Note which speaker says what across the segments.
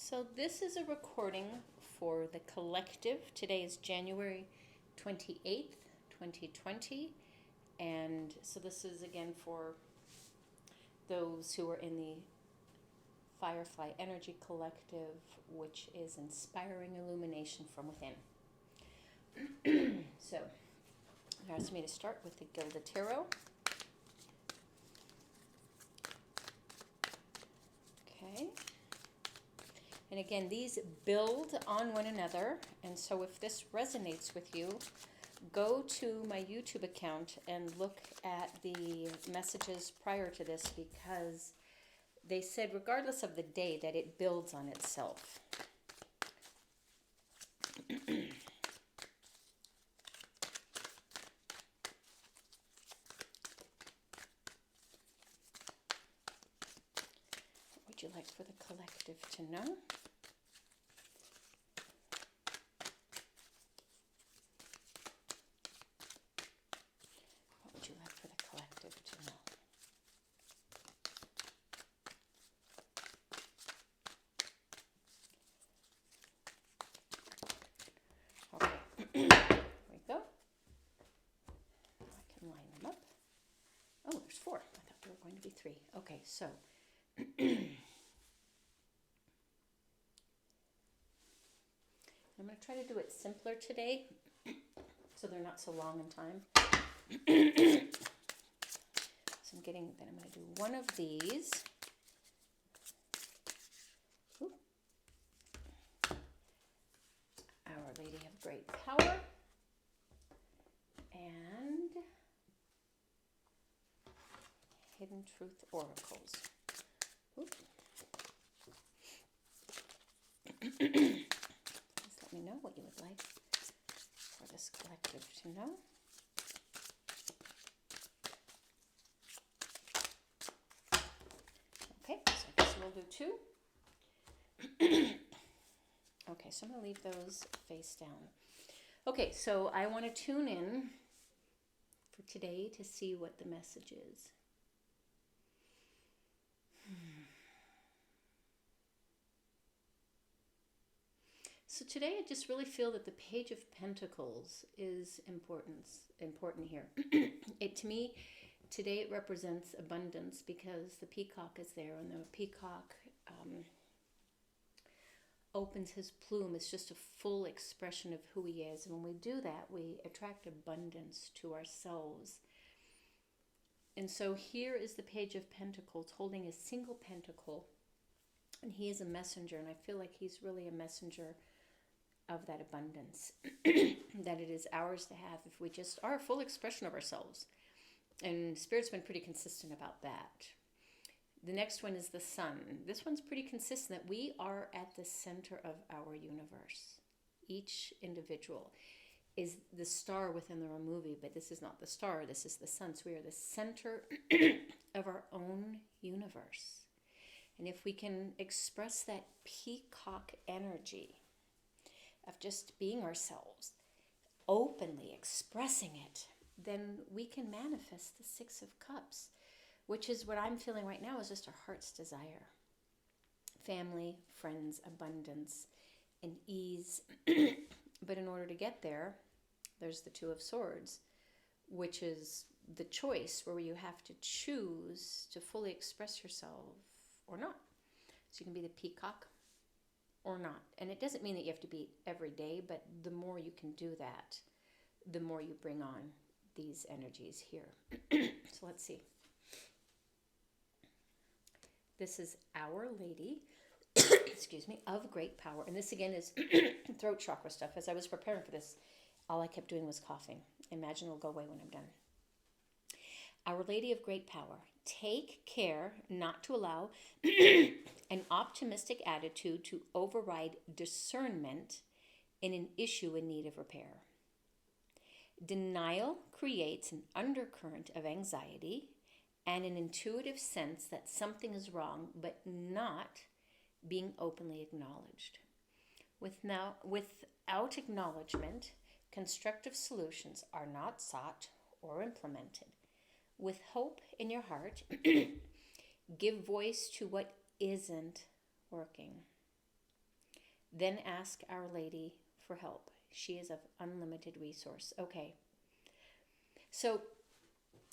Speaker 1: So this is a recording for the collective. Today is January 28th, 2020. And so this is again for those who are in the Firefly Energy collective, which is inspiring illumination from within. So it asked me to start with the Gilded Tarot. Okay. And again, these build on one another. And so if this resonates with you, go to my YouTube account and look at the messages prior to this, because they said regardless of the day that it builds on itself. What would you like for the collective to know? What would you like for the collective to know? Okay, there we go. I can line them up. Oh, there's 4. I thought there were going to be 3. Okay, so I'm going to try to do it simpler today, so they're not so long in time. So I'm going to do one of these. Ooh. Our Lady of Great Power. And Hidden Truth Oracles. Please let me know what you would like for this collective to know. Okay, so I guess we'll do 2. Okay, so I'm going to leave those face down. Okay, so I want to tune in for today to see what the message is. So today I just really feel that the Page of Pentacles is important here. To me, today it represents abundance because the peacock is there, and the peacock opens his plume. It's just a full expression of who he is. And when we do that, we attract abundance to ourselves. And so here is the Page of Pentacles holding a single pentacle, and he is a messenger, and I feel like he's really a messenger of that abundance, that it is ours to have if we just are a full expression of ourselves. And Spirit's been pretty consistent about that. The next one is the Sun. This one's pretty consistent, that we are at the center of our universe. Each individual is the star within the movie, but this is not the star, this is the sun. So we are the center of our own universe. And if we can express that peacock energy of just being ourselves, openly expressing it, then we can manifest the 6 of Cups, which is what I'm feeling right now is just our heart's desire. Family, friends, abundance, and ease. But in order to get there, there's the 2 of Swords, which is the choice where you have to choose to fully express yourself or not. So you can be the peacock or not. And it doesn't mean that you have to be every day, but the more you can do that, the more you bring on these energies here. So let's see. This is Our Lady, excuse me, of Great Power. And this again is throat chakra stuff. As I was preparing for this, all I kept doing was coughing. I imagine it'll go away when I'm done. Our Lady of Great Power. Take care not to allow an optimistic attitude to override discernment in an issue in need of repair. Denial creates an undercurrent of anxiety and an intuitive sense that something is wrong, but not being openly acknowledged. Without acknowledgement, constructive solutions are not sought or implemented. With hope in your heart, give voice to what isn't working. Then ask Our Lady for help. She is of unlimited resource. Okay. So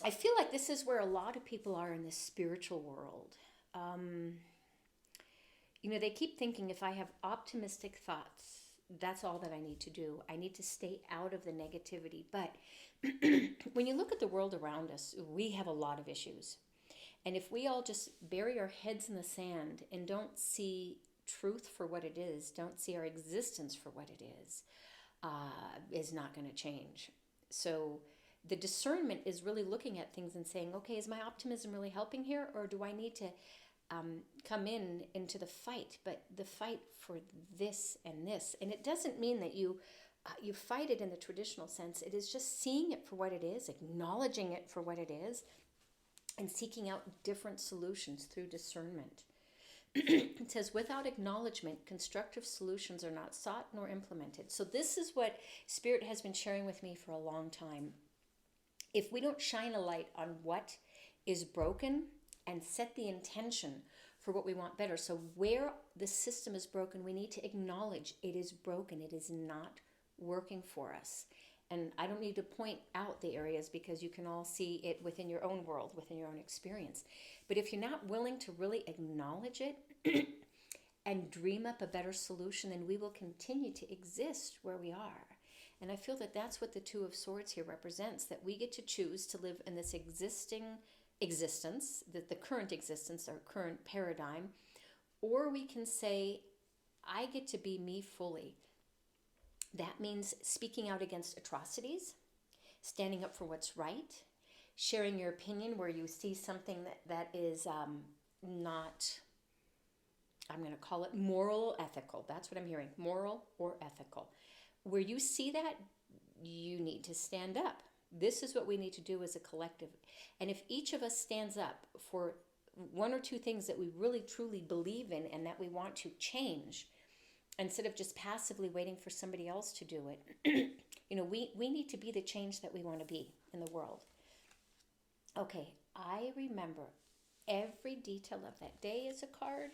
Speaker 1: I feel like this is where a lot of people are in this spiritual world. They keep thinking if I have optimistic thoughts, that's all that I need to do. I need to stay out of the negativity. But when you look at the world around us, we have a lot of issues. And if we all just bury our heads in the sand and don't see truth for what it is, don't see our existence for what it is not going to change. So the discernment is really looking at things and saying, okay, is my optimism really helping here? Or do I need to come into the fight, but the fight for this and this? And it doesn't mean that you fight it in the traditional sense. It is just seeing it for what it is, acknowledging it for what it is, and seeking out different solutions through discernment. It says, without acknowledgement, constructive solutions are not sought nor implemented. So this is what Spirit has been sharing with me for a long time. If we don't shine a light on what is broken and set the intention for what we want better. So where the system is broken, we need to acknowledge it is broken. It is not working for us. And I don't need to point out the areas because you can all see it within your own world, within your own experience. But if you're not willing to really acknowledge it and dream up a better solution, then we will continue to exist where we are. And I feel that that's what the Two of Swords here represents, that we get to choose to live in this existing existence, the current existence, our current paradigm, or we can say, I get to be me fully. That means speaking out against atrocities, standing up for what's right, sharing your opinion where you see something that is not, I'm going to call it moral or ethical. That's what I'm hearing, moral or ethical. Where you see that, you need to stand up. This is what we need to do as a collective. And if each of us stands up for one or two things that we really truly believe in and that we want to change, instead of just passively waiting for somebody else to do it, we need to be the change that we want to be in the world. Okay, I remember every detail of that day as a card,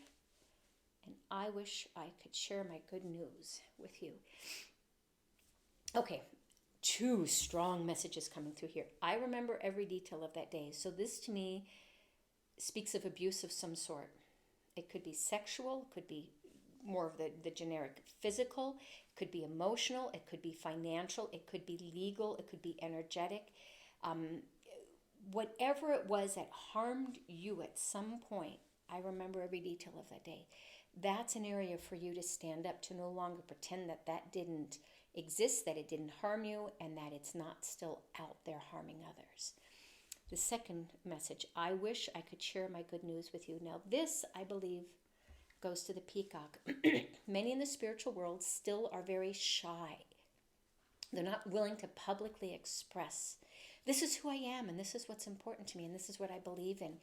Speaker 1: and I wish I could share my good news with you. Okay, two strong messages coming through here. I remember every detail of that day. So this to me speaks of abuse of some sort. It could be sexual, it could be more of the generic physical, it could be emotional, it could be financial, it could be legal, it could be energetic. Whatever it was that harmed you at some point, I remember every detail of that day. That's an area for you to stand up, to no longer pretend that didn't exist, that it didn't harm you, and that it's not still out there harming others. The second message, I wish I could share my good news with you. Now this, I believe, goes to the peacock. Many in the spiritual world still are very shy. They're not willing to publicly express, this is who I am, and this is what's important to me, and this is what I believe in,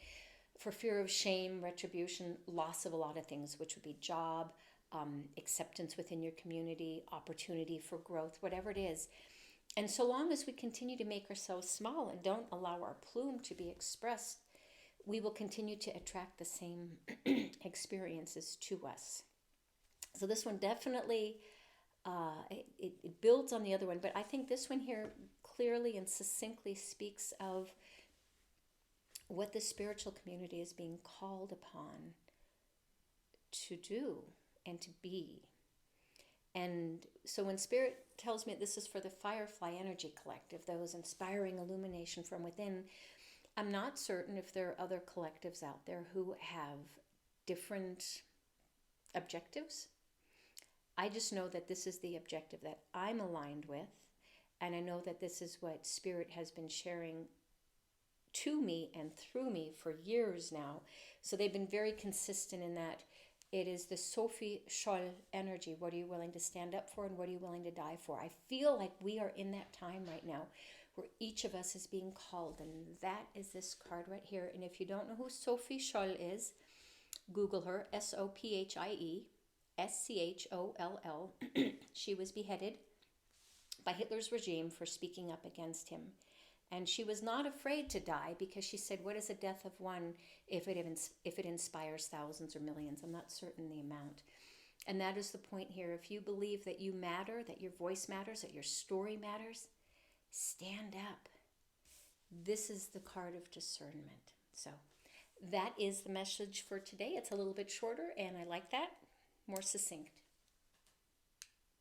Speaker 1: for fear of shame, retribution, loss of a lot of things, which would be job, acceptance within your community, opportunity for growth, whatever it is. And so long as we continue to make ourselves small and don't allow our plume to be expressed, we will continue to attract the same experiences to us. So this one definitely, it builds on the other one, but I think this one here clearly and succinctly speaks of what the spiritual community is being called upon to do and to be. And so when Spirit tells me this is for the Firefly Energy Collective, those inspiring illumination from within, I'm not certain if there are other collectives out there who have different objectives. I just know that this is the objective that I'm aligned with, and I know that this is what Spirit has been sharing to me and through me for years now. So they've been very consistent in that it is the Sophie Scholl energy. What are you willing to stand up for, and what are you willing to die for? I feel like we are in that time right now where each of us is being called, and that is this card right here. And if you don't know who Sophie Scholl is, Google her, Sophie Scholl. She was beheaded by Hitler's regime for speaking up against him. And she was not afraid to die because she said, what is the death of one if it inspires thousands or millions? I'm not certain the amount. And that is the point here. If you believe that you matter, that your voice matters, that your story matters, stand up. This is the card of discernment. So that is the message for today. It's a little bit shorter, and I like that. More succinct.